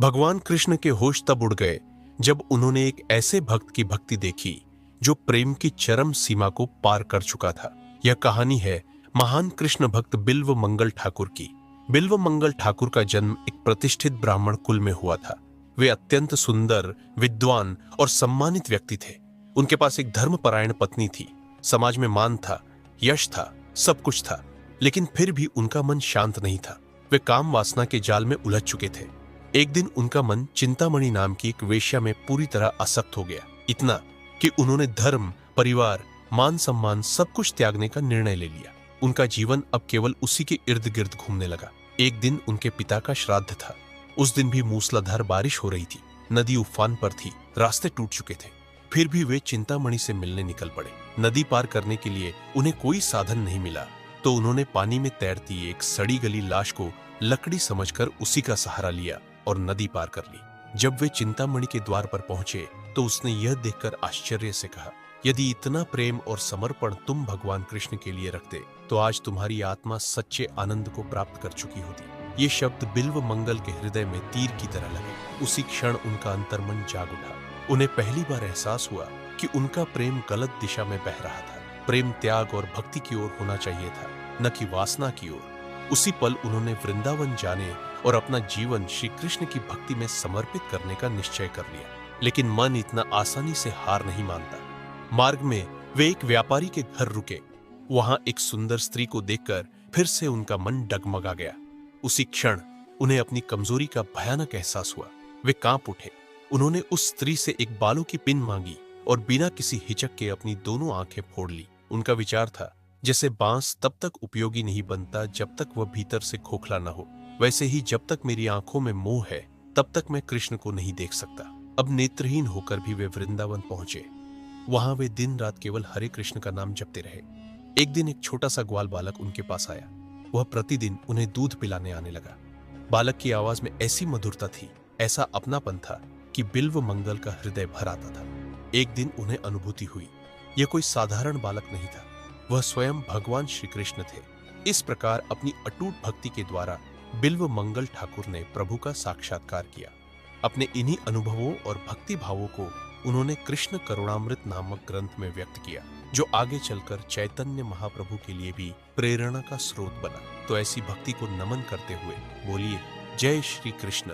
भगवान कृष्ण के होश तब उड़ गए जब उन्होंने एक ऐसे भक्त की भक्ति देखी जो प्रेम की चरम सीमा को पार कर चुका था। यह कहानी है महान कृष्ण भक्त बिल्व मंगल ठाकुर की। बिल्व मंगल ठाकुर का जन्म एक प्रतिष्ठित ब्राह्मण कुल में हुआ था। वे अत्यंत सुंदर, विद्वान और सम्मानित व्यक्ति थे। उनके पास एक धर्मपरायण पत्नी थी। समाज में मान था, यश था, सब कुछ था, लेकिन फिर भी उनका मन शांत नहीं था। वे काम वासना के जाल में उलझ चुके थे। एक दिन उनका मन चिंतामणि नाम की एक वेश्या में पूरी तरह आसक्त हो गया, इतना कि उन्होंने धर्म, परिवार, मान सम्मान सब कुछ त्यागने का निर्णय ले लिया। उनका जीवन अब केवल उसी के इर्द गिर्द घूमने लगा। एक दिन उनके पिता का श्राद्ध था। उस दिन भी मूसलाधार बारिश हो रही थी। नदी उफान पर थी, रास्ते टूट चुके थे। फिर भी वे चिंतामणि से मिलने निकल पड़े। नदी पार करने के लिए उन्हें कोई साधन नहीं मिला, तो उन्होंने पानी में तैरती एक सड़ी गली लाश को लकड़ी समझकर उसी का सहारा लिया और नदी पार कर ली। जब वे चिंतामणि के द्वार पर पहुंचे तो उसने यह देखकर आश्चर्य से कहा, यदि इतना प्रेम और समर्पण तुम भगवान कृष्ण के लिए रखते तो आज तुम्हारी आत्मा सच्चे आनंद को प्राप्त कर चुकी होती। ये शब्द बिल्व मंगल के हृदय में तीर की तरह लगे। उसी क्षण उनका अंतर्मन जाग उठा। उन्हें पहली बार एहसास हुआ कि उनका प्रेम गलत दिशा में बह रहा था। प्रेम त्याग और भक्ति की ओर होना चाहिए था, न कि वासना की ओर। उसी पल उन्होंने वृंदावन जाने और अपना जीवन श्री कृष्ण की भक्ति में समर्पित करने का निश्चय कर लिया। लेकिन मन इतना आसानी से हार नहीं मानता। मार्ग में वे एक व्यापारी के घर रुके। वहां एक सुंदर स्त्री को देखकर फिर से उनका मन डगमगा गया। उसी क्षण उन्हें अपनी कमजोरी का भयानक एहसास हुआ। वे कांप उठे। उन्होंने उस स्त्री से एक बालों की पिन मांगी और बिना किसी हिचक के अपनी दोनों आंखें फोड़ ली। उनका विचार था, जैसे बांस तब तक उपयोगी नहीं बनता जब तक वह भीतर से खोखला न हो, वैसे ही जब तक मेरी आंखों में मोह है तब तक मैं कृष्ण को नहीं देख सकता। अब नेत्रहीन होकर भी वे वृंदावन पहुंचे। वहां वे दिन रात केवल हरे कृष्ण का नाम जपते रहे। एक दिन एक छोटा सा ग्वाल बालक उनके पास आया। वह प्रतिदिन उन्हें दूध पिलाने आने लगा। बालक की आवाज में ऐसी मधुरता थी, ऐसा अपनापन था कि बिल्व मंगल का हृदय भर आता था। एक दिन उन्हें अनुभूति हुई, यह कोई साधारण बालक नहीं था, वह स्वयं भगवान श्री कृष्ण थे। इस प्रकार अपनी अटूट भक्ति के द्वारा बिल्व मंगल ठाकुर ने प्रभु का साक्षात्कार किया। अपने इन्हीं अनुभवों और भक्ति भावों को उन्होंने कृष्ण करुणामृत नामक ग्रंथ में व्यक्त किया, जो आगे चलकर चैतन्य महाप्रभु के लिए भी प्रेरणा का स्रोत बना। तो ऐसी भक्ति को नमन करते हुए बोलिए, जय श्री कृष्ण।